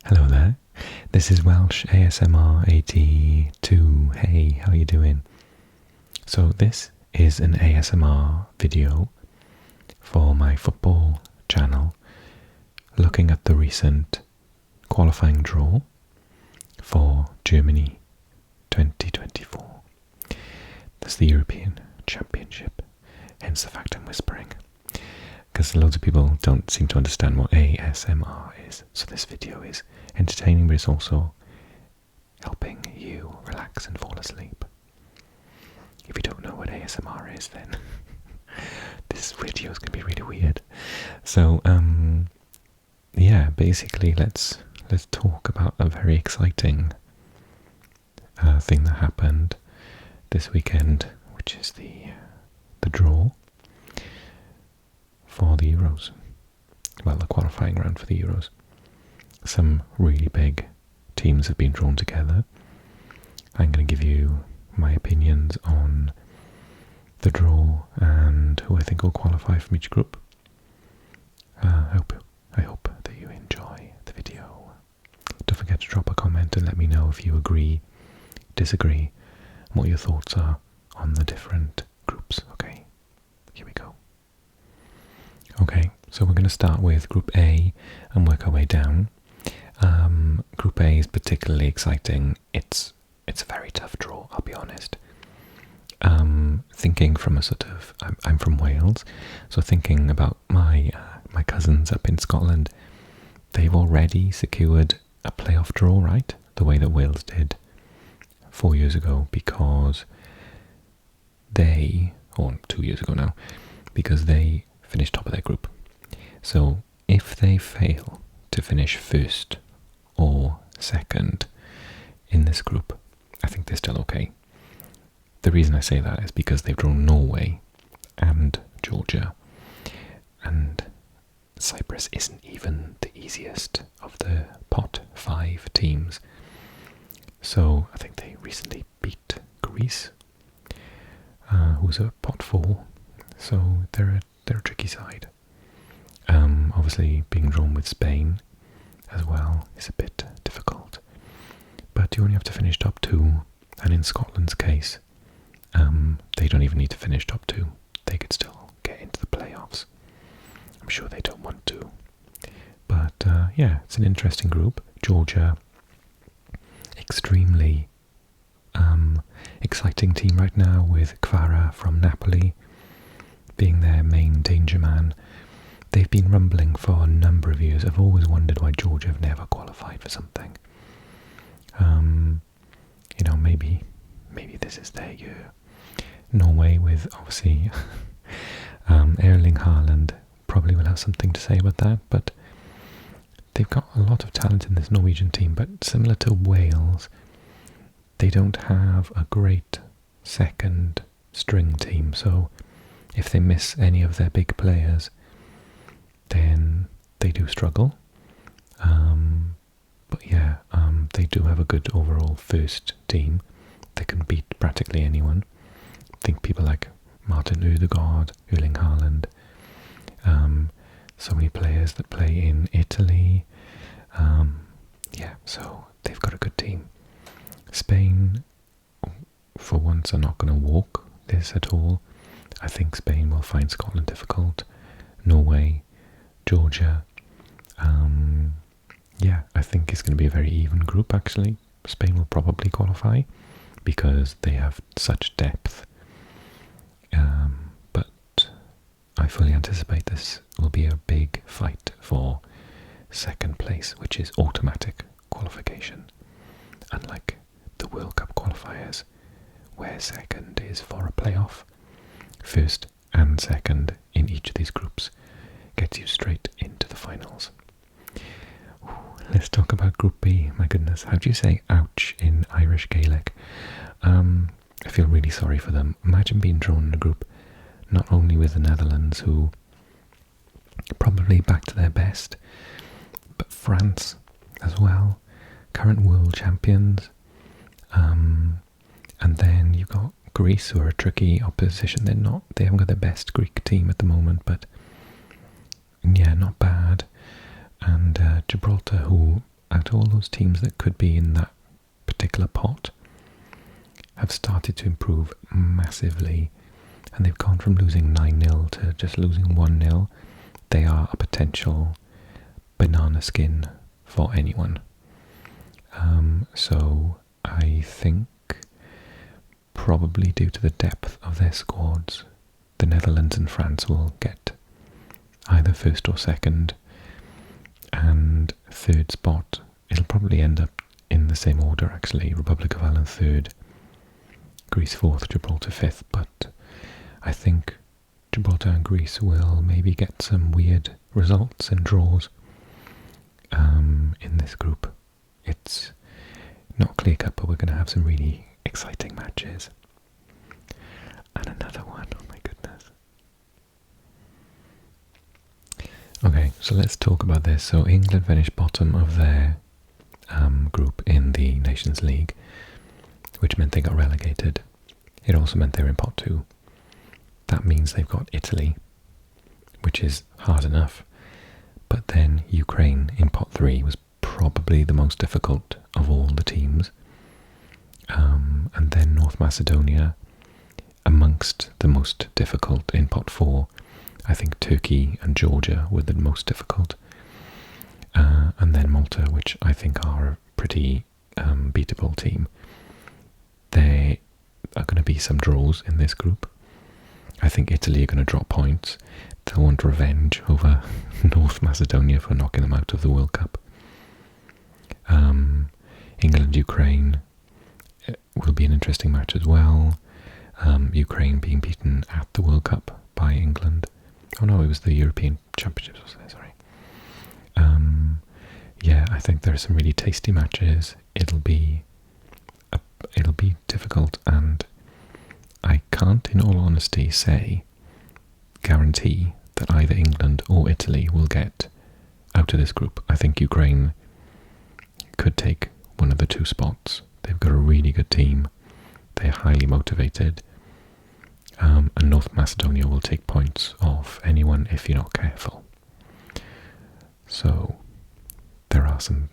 Hello there, this is Welsh ASMR 82. Hey, how you doing? So this is an ASMR video for my football channel looking at the recent qualifying draw for Germany 2024. That's the European Championship, hence the fact I'm whispering, because loads of people don't seem to understand what ASMR is. So this video is entertaining, but it's also helping you relax and fall asleep. If you don't know what ASMR is, then this video is going to be really weird. So, yeah, basically, let's talk about a very exciting thing that happened this weekend, which is the draw for the Euros. Well, the qualifying round for the Euros. Some really big teams have been drawn together. I'm going to give you my opinions on the draw and who I think will qualify from each group. I hope that you enjoy the video. Don't forget to drop a comment and let me know if you agree, disagree, and what your thoughts are on the different groups. Okay, here we go. Okay, so we're going to start with Group A and work our way down. Group A is particularly exciting. It's a very tough draw, I'll be honest. Thinking from a sort of, I'm from Wales, so thinking about my cousins up in Scotland, they've already secured a playoff draw, right? The way that Wales did 4 years ago, because or 2 years ago now, because they finished top of their group. So if they fail to finish first or second in this group, I think they're still okay. The reason I say that is because they've drawn Norway and Georgia, and Cyprus isn't even the easiest of the pot 5 teams. So I think they recently beat Greece, who's a pot 4, so they're a tricky side. Obviously being drawn with Spain as well is a bit difficult, but you only have to finish top 2, and in Scotland's case, they don't even need to finish top 2. They could still get into the playoffs. I'm sure they don't want to, but yeah, it's an interesting group. Georgia, extremely exciting team right now, with Kvara from Napoli being their main danger man. They've been rumbling for a number of years. I've always wondered why Georgia have never qualified for something. You know, maybe this is their year. Norway, with obviously Erling Haaland, probably will have something to say about that, but they've got a lot of talent in this Norwegian team, but similar to Wales, they don't have a great second string team, so if they miss any of their big players, then they do struggle. But yeah, they do have a good overall first team. They can beat practically anyone. Think people like Martin Ødegaard, Erling Haaland, so many players that play in Italy. Yeah, so they've got a good team. Spain, for once, are not going to walk this at all. I think Spain will find Scotland difficult. Norway, Georgia. Yeah, I think it's going to be a very even group, actually. Spain will probably qualify because they have such depth. But I fully anticipate this will be a big fight for second place, which is automatic qualification. Unlike the World Cup qualifiers, where second is for a playoff, first and second in each of these groups gets you straight into the finals. Let's talk about Group B. My goodness, how do you say ouch in Irish Gaelic? I feel really sorry for them. Imagine being drawn in a group not only with the Netherlands, who probably back to their best, but France as well, current world champions, and then you've got Greece, who are a tricky opposition. They haven't got their best Greek team at the moment, but yeah, not bad. And Gibraltar, who out of all those teams that could be in that particular pot, have started to improve massively, and they've gone from losing 9-0 to just losing 1-0. They are a potential banana skin for anyone. So I think, probably due to the depth of their squads, the Netherlands and France will get either first or second, and third spot, it'll probably end up in the same order actually. Republic of Ireland third, Greece fourth, Gibraltar fifth, but I think Gibraltar and Greece will maybe get some weird results and draws in this group. It's not clear cut, but we're going to have some really exciting matches. And another one, oh my goodness. Okay, so let's talk about this. So England finished bottom of their group in the Nations League, which meant they got relegated. It also meant they were in pot 2. That means they've got Italy, which is hard enough. But then Ukraine in pot 3 was probably the most difficult of all the teams. And then North Macedonia amongst the most difficult in pot 4. I think Turkey and Georgia were the most difficult. And then Malta, which I think are a pretty beatable team. There are going to be some draws in this group. I think Italy are going to drop points. They'll want revenge over North Macedonia for knocking them out of the World Cup. England-Ukraine will be an interesting match as well. Ukraine being beaten at the World Cup by England. Oh no, it was the European Championships, wasn't it? Sorry. Yeah, I think there are some really tasty matches. It'll be difficult, and I can't, in all honesty, guarantee that either England or Italy will get out of this group. I think Ukraine could take one of the 2 spots. They've got a really good team. They're highly motivated. And North Macedonia will take points off anyone if you're not careful. So there are some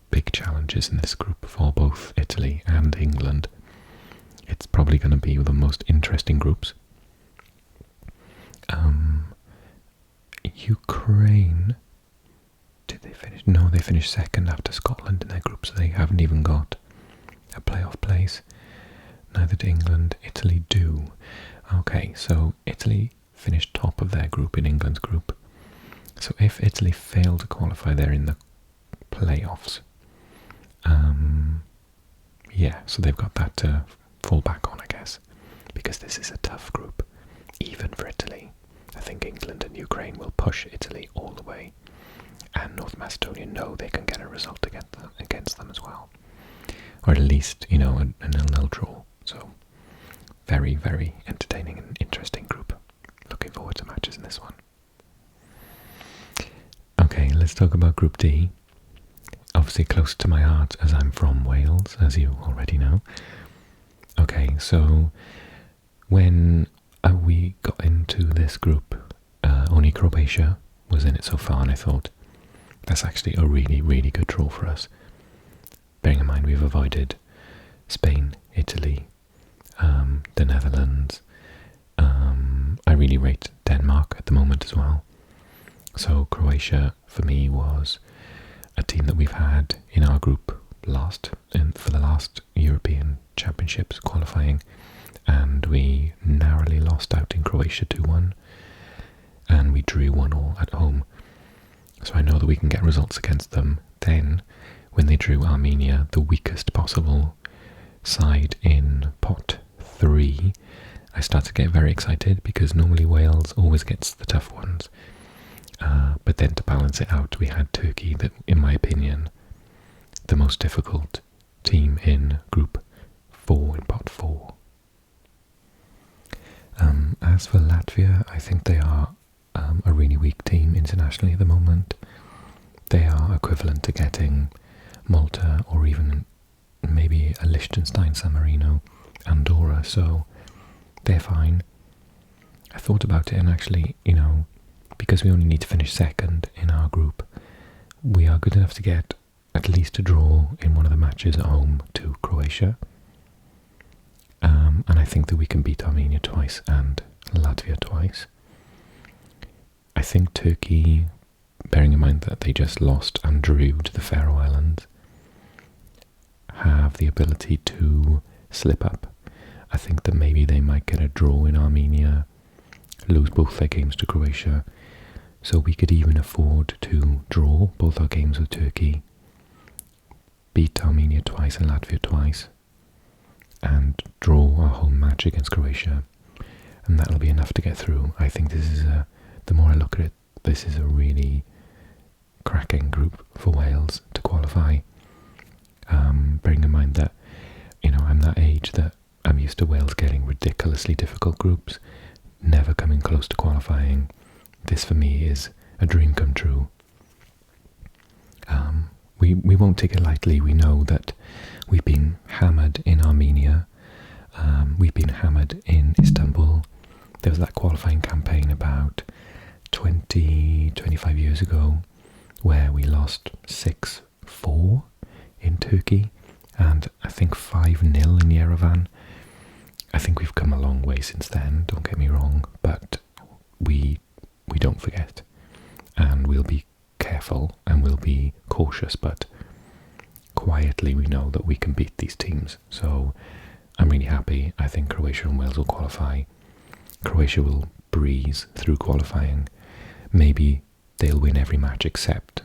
big challenges in this group for both Italy and England. It's probably going to be the most interesting groups. Ukraine, did they finish? No, they finished second after Scotland in their group, so they haven't even got a playoff place. Neither did England. Italy do. Okay, so Italy finished top of their group in England's group. So if Italy fail to qualify, they're in the playoffs. Yeah, so they've got that to fall back on, I guess, because this is a tough group, even for Italy. I think England and Ukraine will push Italy all the way, and North Macedonia know they can get a result against them as well, or at least, a 0-0 draw. So very, very entertaining and interesting group. Looking forward to matches in this one. Okay, let's talk about Group D. Obviously close to my heart as I'm from Wales, as you already know. Okay, so when we got into this group, only Croatia was in it so far, and I thought that's actually a really, really good draw for us. Bearing in mind we've avoided Spain, Italy, the Netherlands. I really rate Denmark at the moment as well. So Croatia, for me, was a team that we've had in our group for the last European Championships qualifying, and we narrowly lost out in Croatia 2-1, and we drew 1-1 at home. So I know that we can get results against them. Then, when they drew Armenia, the weakest possible side in pot 3, I started to get very excited, because normally Wales always gets the tough ones. But then to balance it out, we had Turkey, that, in my opinion, the most difficult team in Group 4 in pot 4. As for Latvia, I think they are a really weak team internationally at the moment. They are equivalent to getting Malta, or even maybe a Liechtenstein, San Marino, Andorra, so they're fine. I thought about it, and actually, because we only need to finish second in our group, we are good enough to get at least a draw in one of the matches at home to Croatia. And I think that we can beat Armenia twice and Latvia twice. I think Turkey, bearing in mind that they just lost and drew to the Faroe Islands, have the ability to slip up. I think that maybe they might get a draw in Armenia, lose both their games to Croatia, so we could even afford to draw both our games with Turkey, beat Armenia twice and Latvia twice, and draw our home match against Croatia, and that'll be enough to get through. I think this is the more I look at it, this is a really cracking group for Wales to qualify. Bearing in mind that, I'm that age that I'm used to Wales getting ridiculously difficult groups, never coming close to qualifying. This for me is a dream come true. We won't take it lightly. We know that we've been hammered in Armenia, we've been hammered in Istanbul. There was that qualifying campaign about 25 years ago where we lost 6-4 in Turkey and I think 5-0 in Yerevan. I think we've come a long way since then, don't get me wrong, but we don't forget, and we'll be careful and we'll be cautious, but quietly we know that we can beat these teams. So I'm really happy. I think Croatia and Wales will qualify. Croatia will breeze through qualifying. Maybe they'll win every match except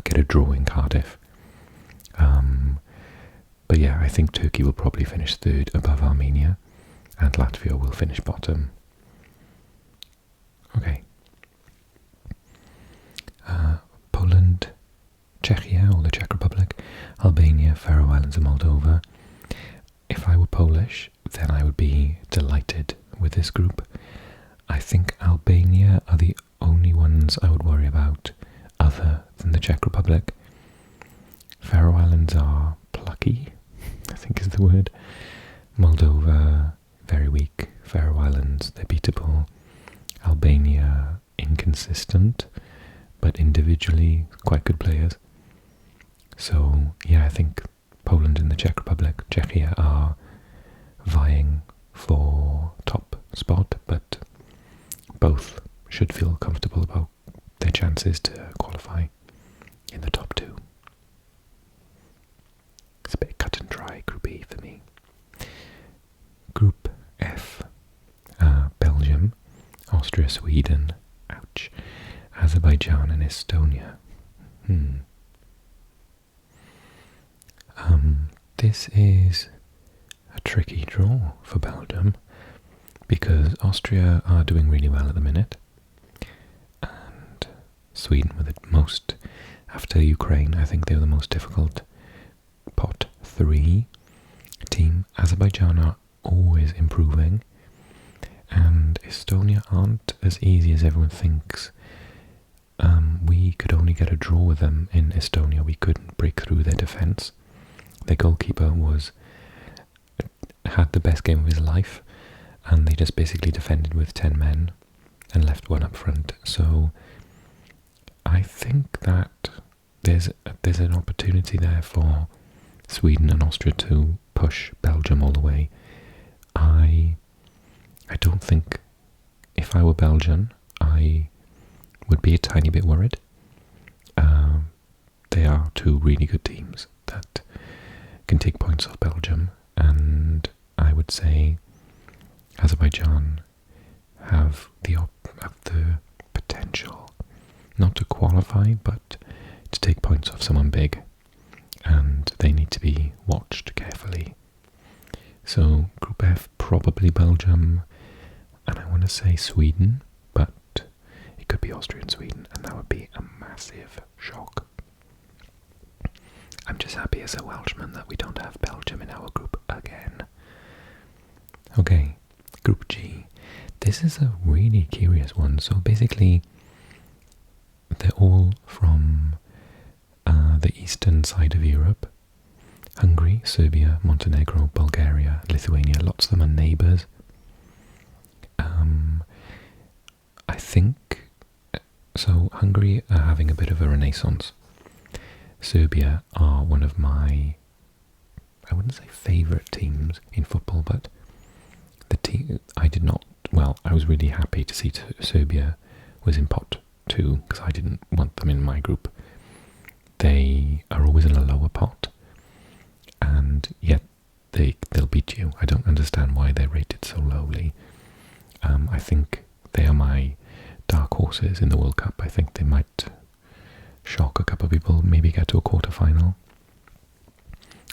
get a draw in Cardiff. But yeah, I think Turkey will probably finish third above Armenia, and Latvia will finish bottom. Okay. Poland, Czechia or the Czech Republic, Albania, Faroe Islands and Moldova. If I were Polish, then I would be delighted with this group. I think Albania are the only ones I would worry about other than the Czech Republic. Faroe Islands are plucky, I think is the word. Moldova, very weak. Faroe Islands, they're beatable. Albania, inconsistent, but individually quite good players. So yeah, I think Poland and the Czech Republic, Czechia are vying for top spot, but both should feel comfortable about their chances to qualify in the top two. It's a bit cut and dry, Group E for me. Group F, Belgium, Austria, Sweden, ouch, Azerbaijan and Estonia. This is a tricky draw for Belgium because Austria are doing really well at the minute, and Sweden were the most, after Ukraine, I think they were the most difficult pot 3 team. Azerbaijan are always improving, and Estonia aren't as easy as everyone thinks. We could only get a draw with them in Estonia. We couldn't break through their defence. Their goalkeeper had the best game of his life, and they just basically defended with 10 men and left one up front. So I think that there's an opportunity there for Sweden and Austria to push Belgium all the way. I don't think, if I were Belgian, I would be a tiny bit worried. They are two really good teams that can take points off Belgium, and I would say Azerbaijan have the potential not to qualify, but to take points off someone big, and they need to be watched carefully. So Group F, probably Belgium, and I want to say Sweden, but it could be Austria and Sweden, and that would be a massive shock. I'm just happy as a Welshman that we don't have Belgium in our group again. Okay, Group G. This is a really curious one. So basically, they're all from the eastern side of Europe. Hungary, Serbia, Montenegro, Bulgaria, Lithuania, lots of them are neighbours. I think, so Hungary are having a bit of a renaissance. Serbia are one of my, I wouldn't say favourite teams in football, but the team I was really happy to see Serbia was in pot 2 because I didn't want them in my group. They are always in a lower pot, and yet they'll beat you. I don't understand why they're rated so lowly. I think they are my dark horses in the World Cup. I think they might shock a couple of people, maybe get to a quarter-final.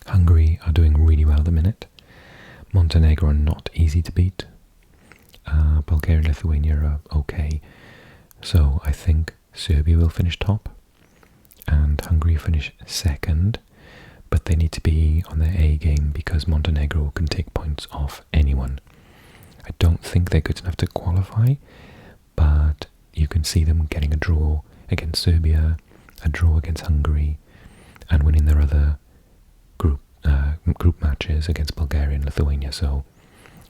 Hungary are doing really well at the minute. Montenegro are not easy to beat. Bulgaria and Lithuania are okay. So I think Serbia will finish top and Hungary finish second, but they need to be on their A game because Montenegro can take points off anyone. I don't think they're good enough to qualify, but you can see them getting a draw against Serbia, a draw against Hungary, and winning their other group matches against Bulgaria and Lithuania. So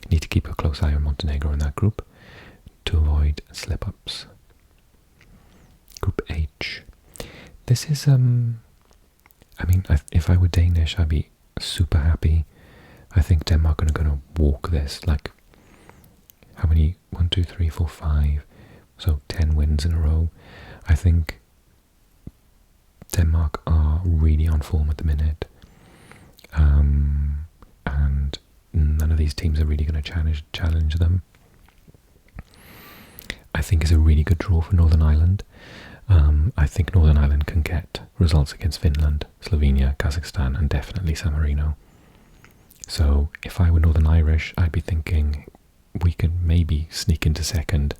you need to keep a close eye on Montenegro in that group to avoid slip-ups. Group H. This is, if I were Danish, I'd be super happy. I think Denmark are going to walk this, like, how many? 1, 2, 3, 4, 5. So 10 wins in a row. I think Denmark are really on form at the minute. And none of these teams are really going to challenge them. I think it's a really good draw for Northern Ireland. I think Northern Ireland can get results against Finland, Slovenia, Kazakhstan, and definitely San Marino. So if I were Northern Irish, I'd be thinking we can maybe sneak into second,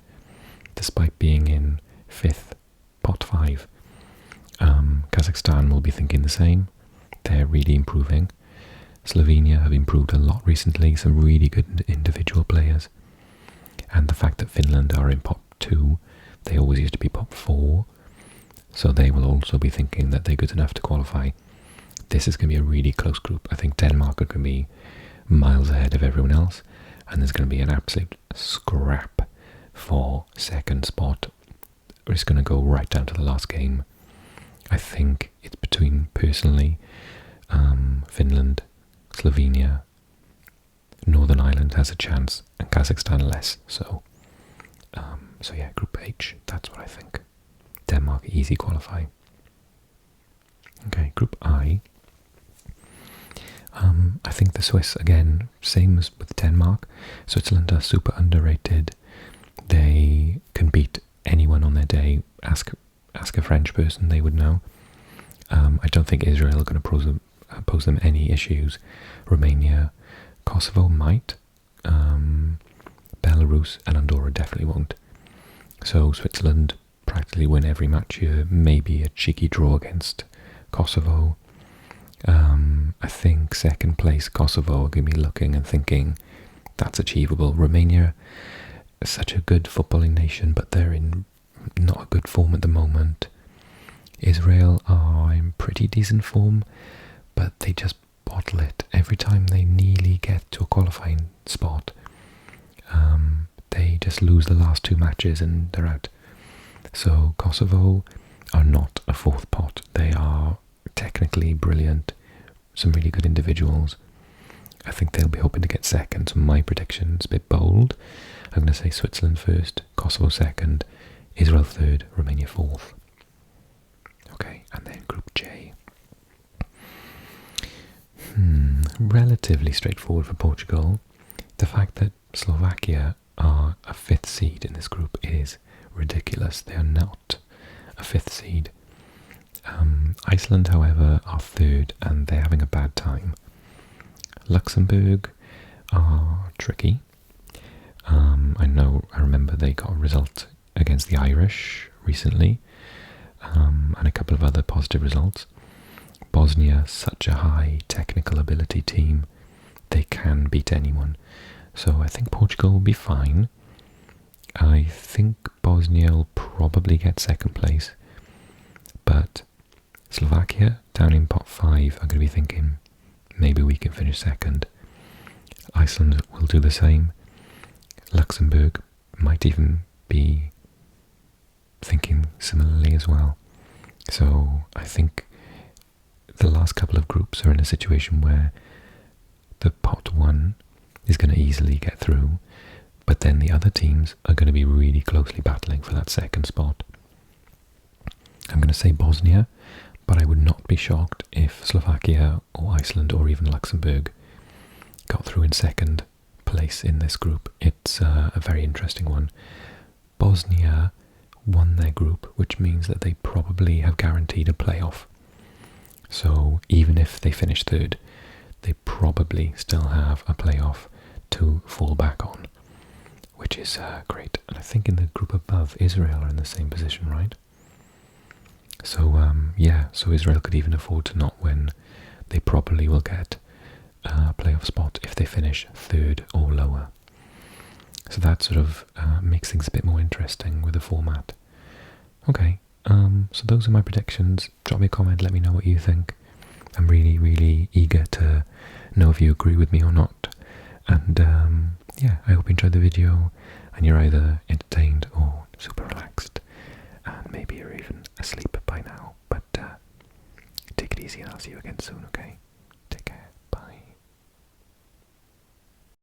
despite being in 5th, pot 5. Kazakhstan will be thinking the same. They're really improving. Slovenia have improved a lot recently, some really good individual players. And the fact that Finland are in pot 2, they always used to be pot 4, so they will also be thinking that they're good enough to qualify. This is going to be a really close group. I think Denmark are going to be miles ahead of everyone else, and there's going to be an absolute scrap for second spot. It's going to go right down to the last game. I think it's between, personally, Finland, Slovenia, Northern Ireland has a chance, and Kazakhstan less. So yeah, Group H, that's what I think. Denmark easy qualify. Okay, Group I. I think the Swiss, again, same as with Denmark. Switzerland are super underrated. They can beat anyone on their day. Ask a French person, they would know. I don't think Israel are going to pose them any issues. Romania, Kosovo might. Belarus and Andorra definitely won't. So Switzerland practically win every match here. Maybe a cheeky draw against Kosovo. I think second place Kosovo are going to be looking and thinking that's achievable. Romania is such a good footballing nation, but they're in not a good form at the moment. Israel are in pretty decent form, but they just bottle it. Every time they nearly get to a qualifying spot, they just lose the last 2 matches and they're out. So Kosovo are not a 4th pot. They are technically brilliant, some really good individuals. I think they'll be hoping to get second, so my prediction's a bit bold. I'm going to say Switzerland first, Kosovo second, Israel third, Romania 4th. Okay, and then Group J. Relatively straightforward for Portugal. The fact that Slovakia are a 5th seed in this group is ridiculous. They are not a 5th seed. Iceland, however, are 3rd and they're having a bad time. Luxembourg are tricky. I remember they got a result against the Irish recently, and a couple of other positive results. Bosnia, such a high technical ability team, they can beat anyone. So I think Portugal will be fine. I think Bosnia will probably get second place, but Slovakia, down in pot 5, are going to be thinking, maybe we can finish second. Iceland will do the same. Luxembourg might even be thinking similarly as well. So I think last couple of groups are in a situation where the pot one is going to easily get through, but then the other teams are going to be really closely battling for that second spot. I'm going to say Bosnia, but I would not be shocked if Slovakia or Iceland or even Luxembourg got through in second place in this group. It's a very interesting one. Bosnia won their group, which means that they probably have guaranteed a playoff. So even if they finish third, they probably still have a playoff to fall back on, which is great. And I think in the group above, Israel are in the same position, right? So yeah, so Israel could even afford to not win. They probably will get a playoff spot if they finish third or lower. So that sort of makes things a bit more interesting with the format. Okay, so those are my predictions. Drop me a comment, let me know what you think. I'm really, really eager to know if you agree with me or not. And yeah, I hope you enjoyed the video and you're either entertained or super relaxed. And maybe you're even asleep by now. But take it easy and I'll see you again soon, okay?